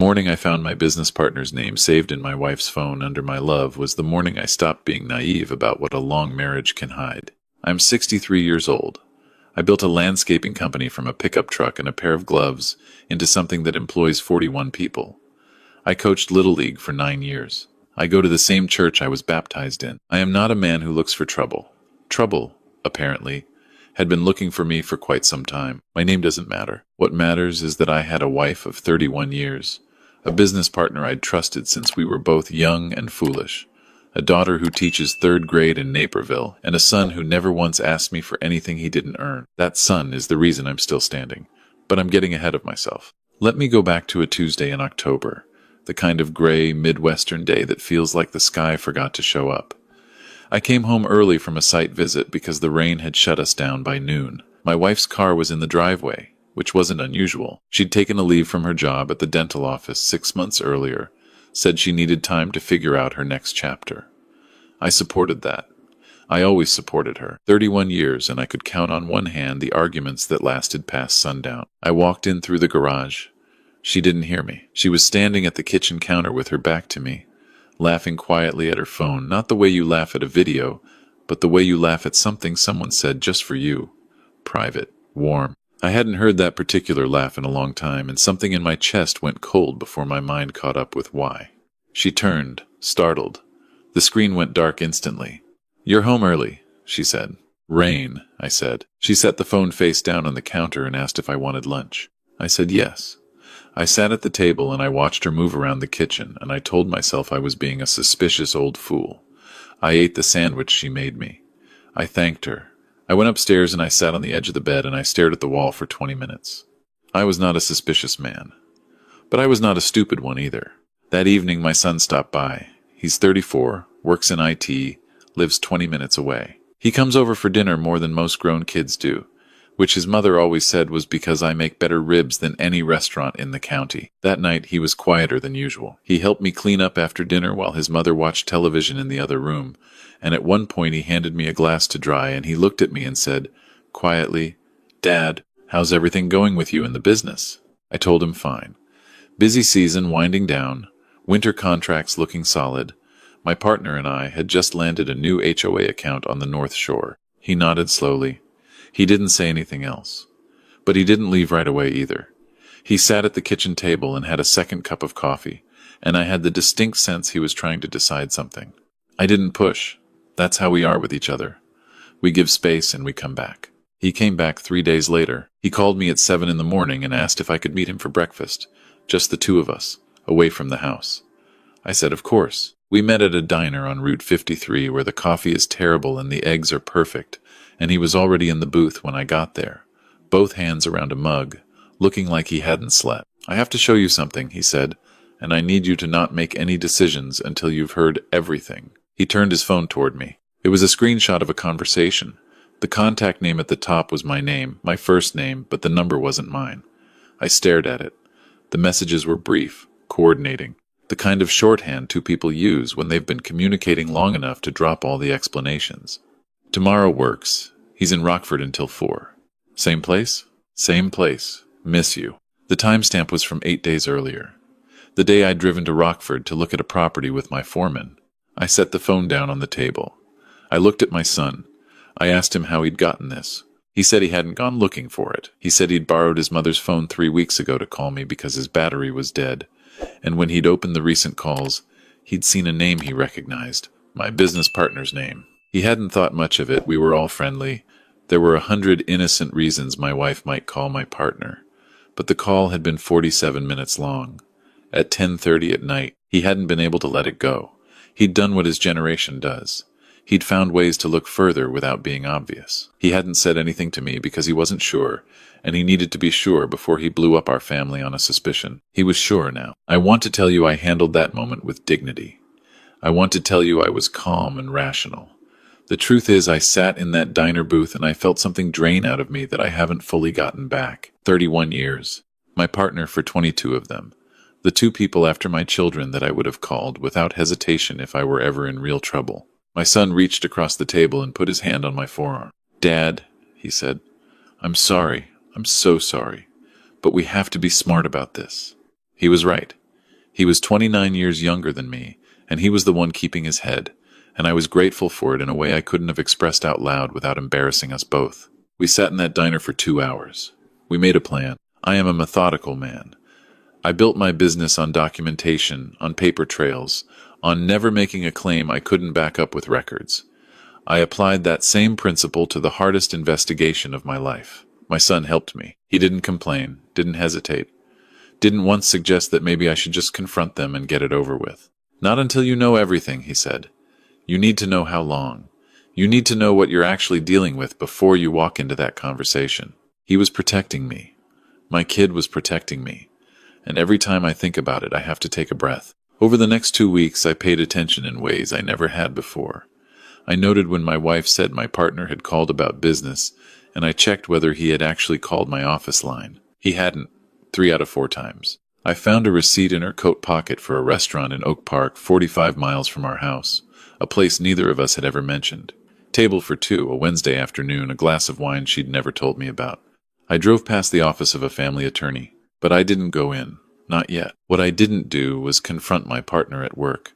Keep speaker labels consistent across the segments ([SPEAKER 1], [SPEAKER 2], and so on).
[SPEAKER 1] Morning I found my business partner's name saved in my wife's phone under my love was the morning I stopped being naive about what a long marriage can hide. I'm 63 years old. I built a landscaping company from a pickup truck and a pair of gloves into something that employs 41 people. I coached Little League for 9 years. I go to the same church I was baptized in. I am not a man who looks for trouble. Trouble, apparently, had been looking for me for quite some time. My name doesn't matter. What matters is that I had a wife of 31 years, a business partner I'd trusted since we were both young and foolish, a daughter who teaches third grade in Naperville, and a son who never once asked me for anything he didn't earn. That son is the reason I'm still standing. But I'm getting ahead of myself. Let me go back to a Tuesday in October, the kind of gray, Midwestern day that feels like the sky forgot to show up. I came home early from a site visit because the rain had shut us down by noon. My wife's car was in the driveway, which wasn't unusual. She'd taken a leave from her job at the dental office 6 months earlier, said she needed time to figure out her next chapter. I supported that. I always supported her. 31 years, and I could count on one hand the arguments that lasted past sundown. I walked in through the garage. She didn't hear me. She was standing at the kitchen counter with her back to me, laughing quietly at her phone, not the way you laugh at a video, but the way you laugh at something someone said just for you. Private, warm. I hadn't heard that particular laugh in a long time, and something in my chest went cold before my mind caught up with why. She turned, startled. The screen went dark instantly. "You're home early," she said. "Rain," I said. She set the phone face down on the counter and asked if I wanted lunch. I said yes. I sat at the table and I watched her move around the kitchen, and I told myself I was being a suspicious old fool. I ate the sandwich she made me. I thanked her. I went upstairs and I sat on the edge of the bed and I stared at the wall for 20 minutes. I was not a suspicious man. But I was not a stupid one either. That evening my son stopped by. He's 34, works in IT, lives 20 minutes away. He comes over for dinner more than most grown kids do, which his mother always said was because I make better ribs than any restaurant in the county. That night he was quieter than usual. He helped me clean up after dinner while his mother watched television in the other room, and at one point he handed me a glass to dry and he looked at me and said, quietly, "Dad, how's everything going with you in the business?" I told him fine. Busy season winding down, winter contracts looking solid. My partner and I had just landed a new HOA account on the North Shore. He nodded slowly. He didn't say anything else. But he didn't leave right away either. He sat at the kitchen table and had a second cup of coffee, and I had the distinct sense he was trying to decide something. I didn't push. That's how we are with each other. We give space and we come back. He came back 3 days later. He called me at 7 in the morning and asked if I could meet him for breakfast, just the two of us, away from the house. I said of course. We met at a diner on Route 53 where the coffee is terrible and the eggs are perfect, and he was already in the booth when I got there, both hands around a mug, looking like he hadn't slept. "I have to show you something," he said, "and I need you to not make any decisions until you've heard everything." He turned his phone toward me. It was a screenshot of a conversation. The contact name at the top was my name, my first name, but the number wasn't mine. I stared at it. The messages were brief, coordinating. The kind of shorthand two people use when they've been communicating long enough to drop all the explanations. "Tomorrow works. He's in Rockford until 4. "Same place?" "Same place. Miss you." The timestamp was from 8 days earlier. The day I'd driven to Rockford to look at a property with my foreman. I set the phone down on the table. I looked at my son. I asked him how he'd gotten this. He said he hadn't gone looking for it. He said he'd borrowed his mother's phone 3 weeks ago to call me because his battery was dead. And when he'd opened the recent calls, he'd seen a name he recognized, my business partner's name. He hadn't thought much of it. We were all friendly. There were 100 innocent reasons my wife might call my partner. But the call had been 47 minutes long. At 10:30 at night, he hadn't been able to let it go. He'd done what his generation does. He'd found ways to look further without being obvious. He hadn't said anything to me because he wasn't sure, and he needed to be sure before he blew up our family on a suspicion. He was sure now. I want to tell you I handled that moment with dignity. I want to tell you I was calm and rational. The truth is I sat in that diner booth and I felt something drain out of me that I haven't fully gotten back. 31 years. My partner for 22 of them. The two people after my children that I would have called without hesitation if I were ever in real trouble. My son reached across the table and put his hand on my forearm. "Dad," he said, "I'm sorry. I'm so sorry. But we have to be smart about this." He was right. He was 29 years younger than me, and he was the one keeping his head, and I was grateful for it in a way I couldn't have expressed out loud without embarrassing us both. We sat in that diner for 2 hours. We made a plan. I am a methodical man. I built my business on documentation, on paper trails, on never making a claim I couldn't back up with records. I applied that same principle to the hardest investigation of my life. My son helped me. He didn't complain, didn't hesitate, didn't once suggest that maybe I should just confront them and get it over with. Not until you know everything, he said. You need to know how long. You need to know what you're actually dealing with before you walk into that conversation. He was protecting me. My kid was protecting me. And every time I think about it, I have to take a breath. Over the next 2 weeks, I paid attention in ways I never had before. I noted when my wife said my partner had called about business, and I checked whether he had actually called my office line. He hadn't, 3 out of 4 times. I found a receipt in her coat pocket for a restaurant in Oak Park, 45 miles from our house, a place neither of us had ever mentioned. Table for 2, a Wednesday afternoon, a glass of wine she'd never told me about. I drove past the office of a family attorney, but I didn't go in. Not yet. What I didn't do was confront my partner at work.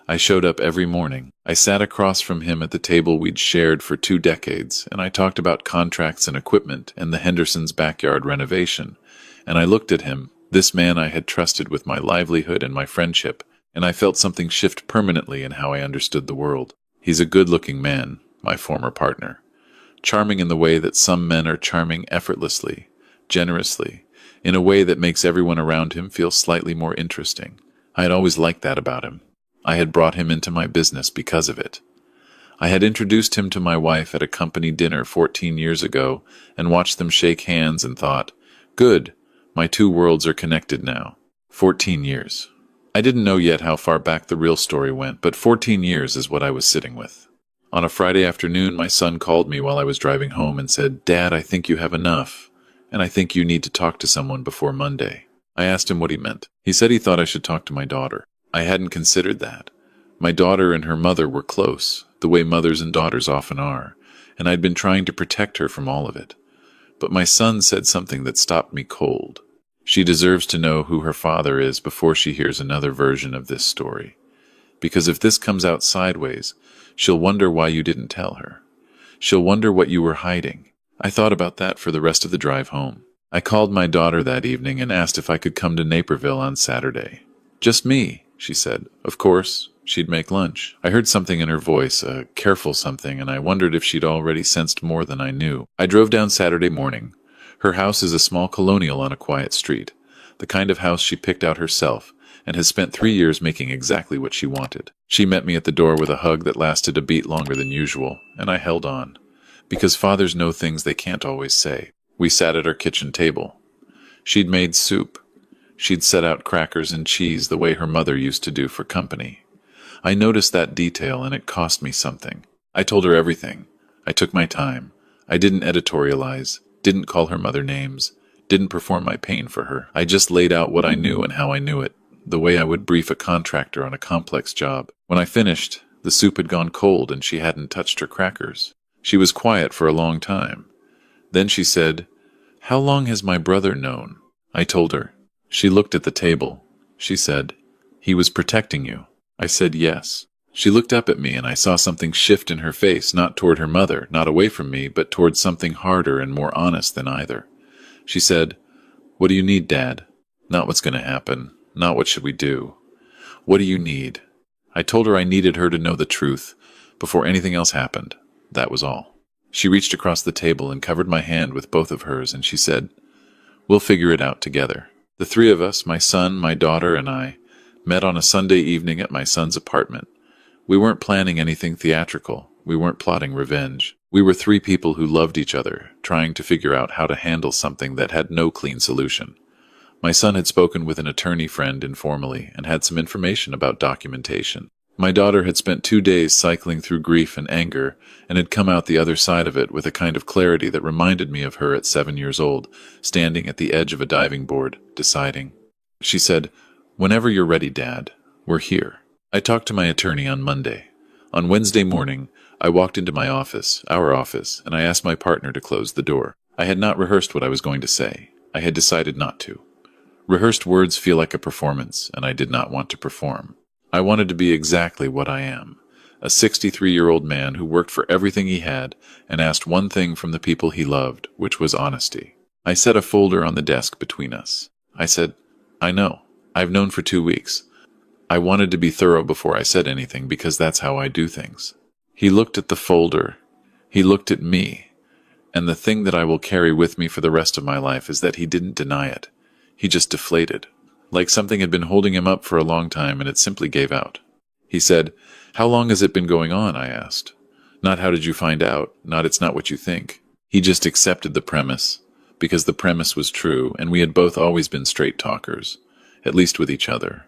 [SPEAKER 1] I showed up every morning. I sat across from him at the table we'd shared for 2 decades, and I talked about contracts and equipment and the Hendersons' backyard renovation. And I looked at him, this man I had trusted with my livelihood and my friendship, and I felt something shift permanently in how I understood the world. He's a good-looking man, my former partner. Charming in the way that some men are charming effortlessly, generously, in a way that makes everyone around him feel slightly more interesting. I had always liked that about him. I had brought him into my business because of it. I had introduced him to my wife at a company dinner 14 years ago and watched them shake hands and thought, good, my 2 worlds are connected now. 14 years. I didn't know yet how far back the real story went, but 14 years is what I was sitting with. On a Friday afternoon, my son called me while I was driving home and said, Dad, I think you have enough, and I think you need to talk to someone before Monday. I asked him what he meant. He said he thought I should talk to my daughter. I hadn't considered that. My daughter and her mother were close, the way mothers and daughters often are, and I'd been trying to protect her from all of it. But my son said something that stopped me cold. She deserves to know who her father is before she hears another version of this story. Because if this comes out sideways, she'll wonder why you didn't tell her. She'll wonder what you were hiding. I thought about that for the rest of the drive home. I called my daughter that evening and asked if I could come to Naperville on Saturday. Just me, she said. Of course, she'd make lunch. I heard something in her voice, a careful something, and I wondered if she'd already sensed more than I knew. I drove down Saturday morning. Her house is a small colonial on a quiet street, the kind of house she picked out herself, and has spent 3 years making exactly what she wanted. She met me at the door with a hug that lasted a beat longer than usual, and I held on. Because fathers know things they can't always say. We sat at our kitchen table. She'd made soup. She'd set out crackers and cheese the way her mother used to do for company. I noticed that detail, and it cost me something. I told her everything. I took my time. I didn't editorialize, didn't call her mother names, didn't perform my pain for her. I just laid out what I knew and how I knew it, the way I would brief a contractor on a complex job. When I finished, the soup had gone cold and she hadn't touched her crackers. She was quiet for a long time. Then she said, "How long has my brother known?" I told her. She looked at the table. She said, "He was protecting you." I said yes. She looked up at me and I saw something shift in her face, not toward her mother, not away from me, but toward something harder and more honest than either. She said, "What do you need, Dad? Not what's going to happen. Not what should we do. What do you need?" I told her I needed her to know the truth before anything else happened. That was all. She reached across the table and covered my hand with both of hers, and she said, "We'll figure it out together." The 3 of us, my son, my daughter, and I, met on a Sunday evening at my son's apartment. We weren't planning anything theatrical. We weren't plotting revenge. We were 3 people who loved each other, trying to figure out how to handle something that had no clean solution. My son had spoken with an attorney friend informally and had some information about documentation. My daughter had spent 2 days cycling through grief and anger and had come out the other side of it with a kind of clarity that reminded me of her at 7 years old, standing at the edge of a diving board, deciding. She said, "Whenever you're ready, Dad, we're here." I talked to my attorney on Monday. On Wednesday morning, I walked into my office, our office, and I asked my partner to close the door. I had not rehearsed what I was going to say. I had decided not to. Rehearsed words feel like a performance, and I did not want to perform. I wanted to be exactly what I am, a 63-year-old man who worked for everything he had and asked one thing from the people he loved, which was honesty. I set a folder on the desk between us. I said, I know. I've known for 2 weeks. I wanted to be thorough before I said anything because that's how I do things. He looked at the folder. He looked at me. And the thing that I will carry with me for the rest of my life is that he didn't deny it. He just deflated. Like something had been holding him up for a long time and it simply gave out. He said, How long has it been going on? I asked. Not how did you find out, not it's not what you think. He just accepted the premise, because the premise was true and we had both always been straight talkers, at least with each other.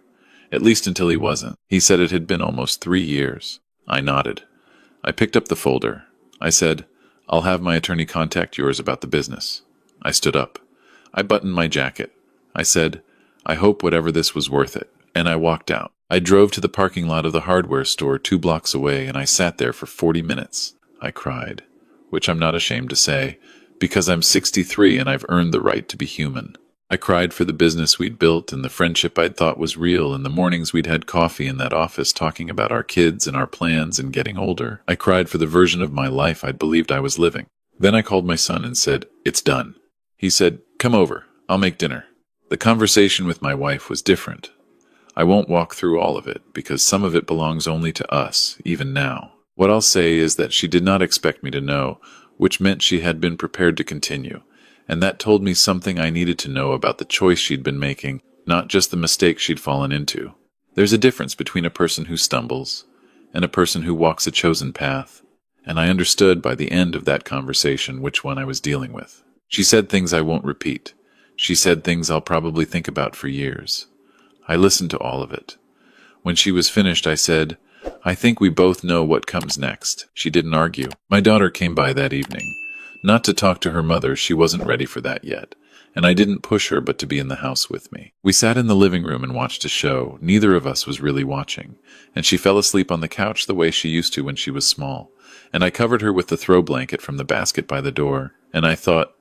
[SPEAKER 1] At least until he wasn't. He said it had been almost 3 years. I nodded. I picked up the folder. I said, I'll have my attorney contact yours about the business. I stood up. I buttoned my jacket. I said, I hope whatever this was worth it. And I walked out. I drove to the parking lot of the hardware store 2 blocks away and I sat there for 40 minutes. I cried, which I'm not ashamed to say, because I'm 63 and I've earned the right to be human. I cried for the business we'd built and the friendship I'd thought was real and the mornings we'd had coffee in that office talking about our kids and our plans and getting older. I cried for the version of my life I'd believed I was living. Then I called my son and said, It's done. He said, Come over. I'll make dinner. The conversation with my wife was different. I won't walk through all of it because some of it belongs only to us, even now. What I'll say is that she did not expect me to know, which meant she had been prepared to continue. And that told me something I needed to know about the choice she'd been making, not just the mistake she'd fallen into. There's a difference between a person who stumbles and a person who walks a chosen path, and I understood by the end of that conversation which one I was dealing with. She said things I won't repeat. She said things I'll probably think about for years. I listened to all of it. When she was finished, I said, I think we both know what comes next. She didn't argue. My daughter came by that evening. Not to talk to her mother, she wasn't ready for that yet, and I didn't push her but to be in the house with me. We sat in the living room and watched a show. Neither of us was really watching, and she fell asleep on the couch the way she used to when she was small, and I covered her with the throw blanket from the basket by the door, and I thought,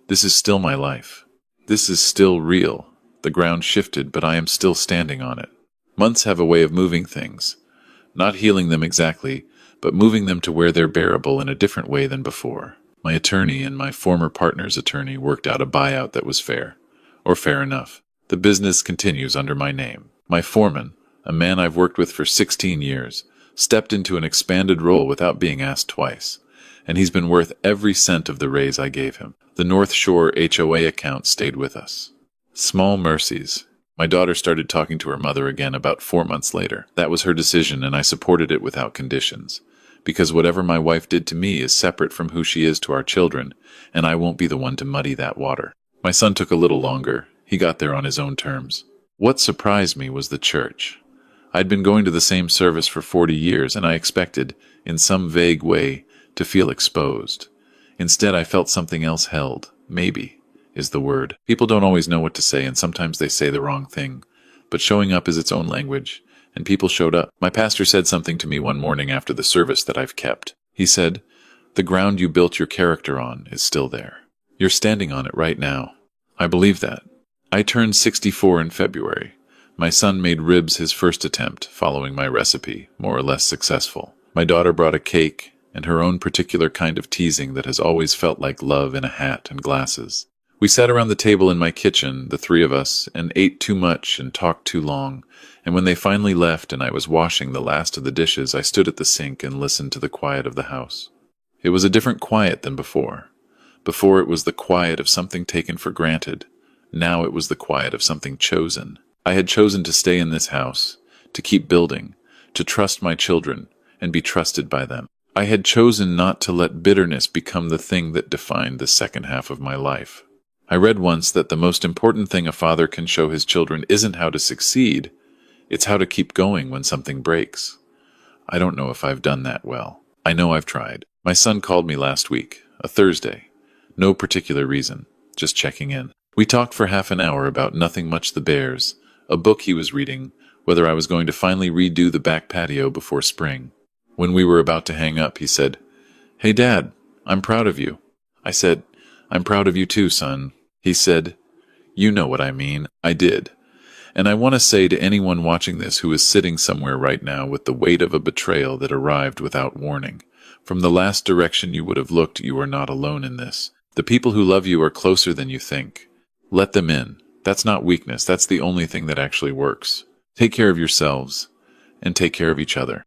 [SPEAKER 1] this is still my life. This is still real. The ground shifted, but I am still standing on it. Months have a way of moving things, not healing them exactly, but moving them to where they're bearable in a different way than before. My attorney and my former partner's attorney worked out a buyout that was fair, or fair enough. The business continues under my name. My foreman, a man I've worked with for 16 years, stepped into an expanded role without being asked twice, and he's been worth every cent of the raise I gave him. The North Shore HOA account stayed with us. Small mercies. My daughter started talking to her mother again about 4 months later. That was her decision, and I supported it without conditions. Because whatever my wife did to me is separate from who she is to our children, and I won't be the one to muddy that water. My son took a little longer. He got there on his own terms. What surprised me was the church. I'd been going to the same service for 40 years, and I expected, in some vague way, to feel exposed. Instead, I felt something else held. Maybe is the word. People don't always know what to say, and sometimes they say the wrong thing. But showing up is its own language. And people showed up. My pastor said something to me one morning after the service that I've kept. He said, The ground you built your character on is still there. You're standing on it right now. I believe that. I turned 64 in February. My son made ribs his first attempt, following my recipe, more or less successful. My daughter brought a cake and her own particular kind of teasing that has always felt like love in a hat and glasses. We sat around the table in my kitchen, the 3 of us, and ate too much and talked too long. And when they finally left and I was washing the last of the dishes, I stood at the sink and listened to the quiet of the house. It was a different quiet than before. Before it was the quiet of something taken for granted. Now it was the quiet of something chosen. I had chosen to stay in this house, to keep building, to trust my children, and be trusted by them. I had chosen not to let bitterness become the thing that defined the second half of my life. I read once that the most important thing a father can show his children isn't how to succeed, it's how to keep going when something breaks. I don't know if I've done that well. I know I've tried. My son called me last week, a Thursday. No particular reason, just checking in. We talked for half an hour about nothing much the Bears, a book he was reading, whether I was going to finally redo the back patio before spring. When we were about to hang up, he said, Hey Dad, I'm proud of you. I said, I'm proud of you too, son. He said, You know what I mean. I did. And I want to say to anyone watching this who is sitting somewhere right now with the weight of a betrayal that arrived without warning, from the last direction you would have looked, you are not alone in this. The people who love you are closer than you think. Let them in. That's not weakness. That's the only thing that actually works. Take care of yourselves and take care of each other.